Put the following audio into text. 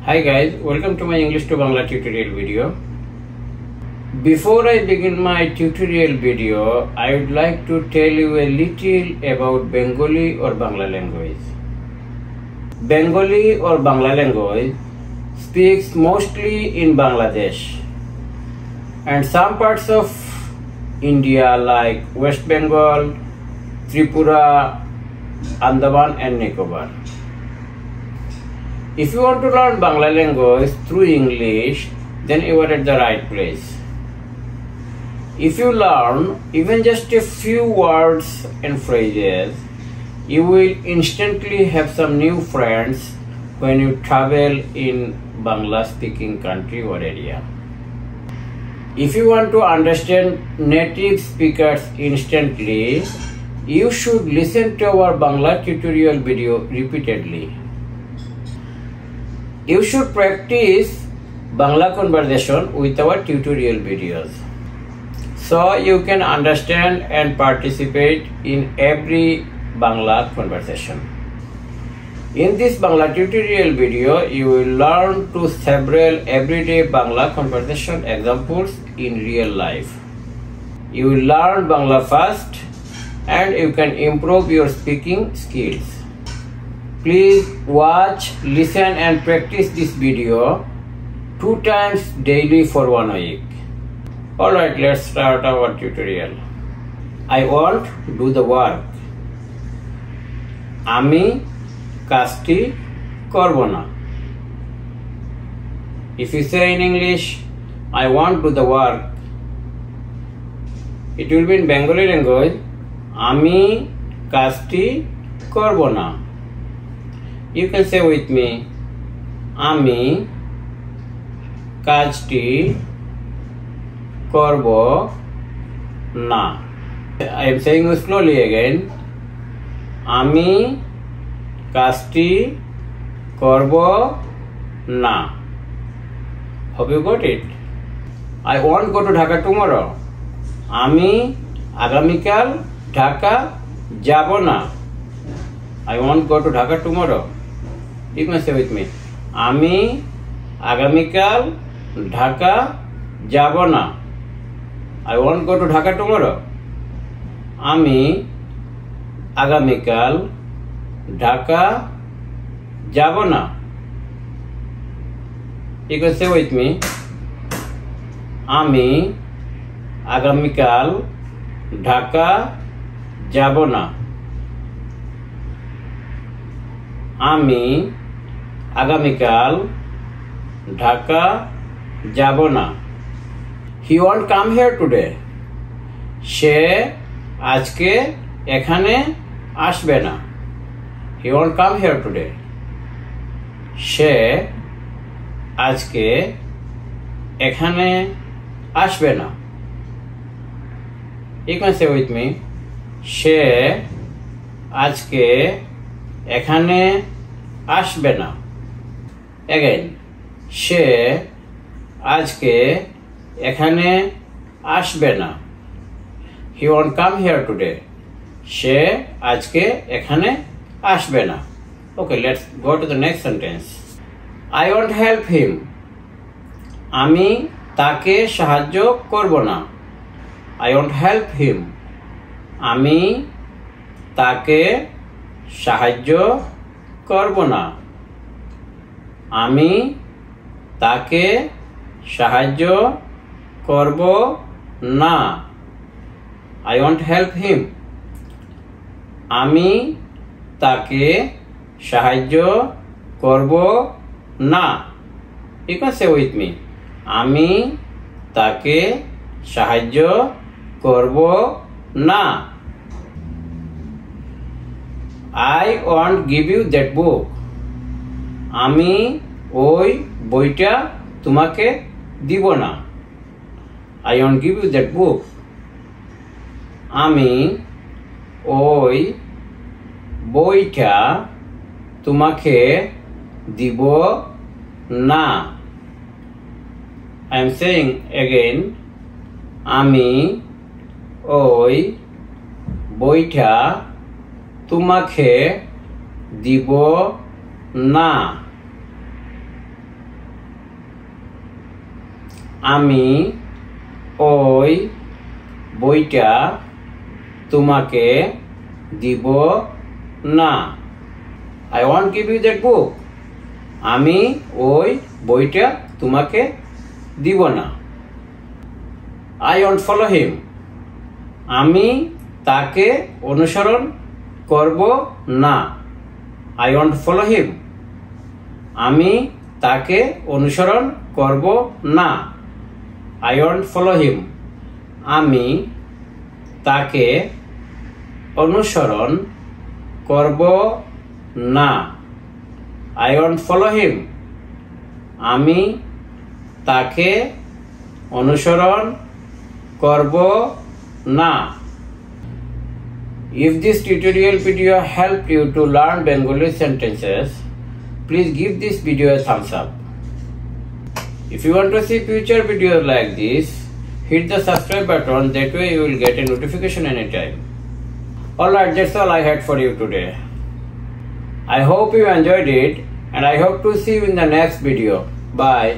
Hi guys, welcome to my English to Bangla tutorial video. Before I begin my tutorial video, I would like to tell you a little about Bengali or Bangla language. Bengali or Bangla language speaks mostly in Bangladesh and some parts of India like West Bengal, Tripura, Andaman and Nicobar. If you want to learn Bangla language through English, then you are at the right place. If you learn even just a few words and phrases, you will instantly have some new friends when you travel in Bangla speaking country or area. If you want to understand native speakers instantly, you should listen to our Bangla tutorial video repeatedly. You should practice Bangla conversation with our tutorial videos, so you can understand and participate in every Bangla conversation. In this Bangla tutorial video, you will learn to several everyday Bangla conversation examples in real life. You will learn Bangla fast and you can improve your speaking skills. Please watch, listen and practice this video 2 times daily for 1 week. Alright, let's start our tutorial. I won't do the work. Ami kajti korbo na. If you say in English, I won't do the work, it will be in Bengali language, Ami kajti korbo na. You can say with me, Ami kajti korbo na. I am saying it slowly again. Ami kajti korbo na. Hope you got it. I won't go to Dhaka tomorrow. Ami agamikal Dhaka jabo na. I won't go to Dhaka tomorrow. You can say with me, Ami agamikal Dhaka jabo na. I won't go to Dhaka tomorrow. Ami agamikal Dhaka jabo na. You can say with me, Ami agamikal Dhaka jabo na. Ami agamikal Dhaka jabo na. He won't come here today. She ajke ekhane ashbe na. He won't come here today. She ajke ekhane ashbe na. You can say with me, she ajke ekhane ashbe na. Again, she ajke ekhane ashbe na. He won't come here today. She ajke ekhane ashbe na. Okay, let's go to the next sentence. I won't help him. Ami take sahajjo korbo na. I won't help him. Ami take sahajjo korbo na. Ami take sahajjo korbo na. I won't help him. Ami take sahajjo korbo na. You can say with me, Ami take sahajjo korbo na. I won't give you that book. Ami oi boita tumake dibo na. I won't give you that book. Ami oi boita tumake dibo na. I am saying again, Ami oi boita tumake দিব না। আমি ওই বইটা তোমাকে দিব না। I won't give you that book. আমি ওই বইটা তোমাকে দিব না। I won't follow him. আমি তাকে অনুসরণ করব না। I won't follow him. আমি তাকে অনুসরণ করব না। I won't follow him. আমি তাকে অনুসরণ করব না। I won't follow him. আমি তাকে অনুসরণ করব না। If this tutorial video helped you to learn Bengali sentences, please give this video a thumbs up. If you want to see future videos like this, hit the subscribe button, that way you will get a notification anytime. Alright, that's all I had for you today. I hope you enjoyed it and I hope to see you in the next video. Bye.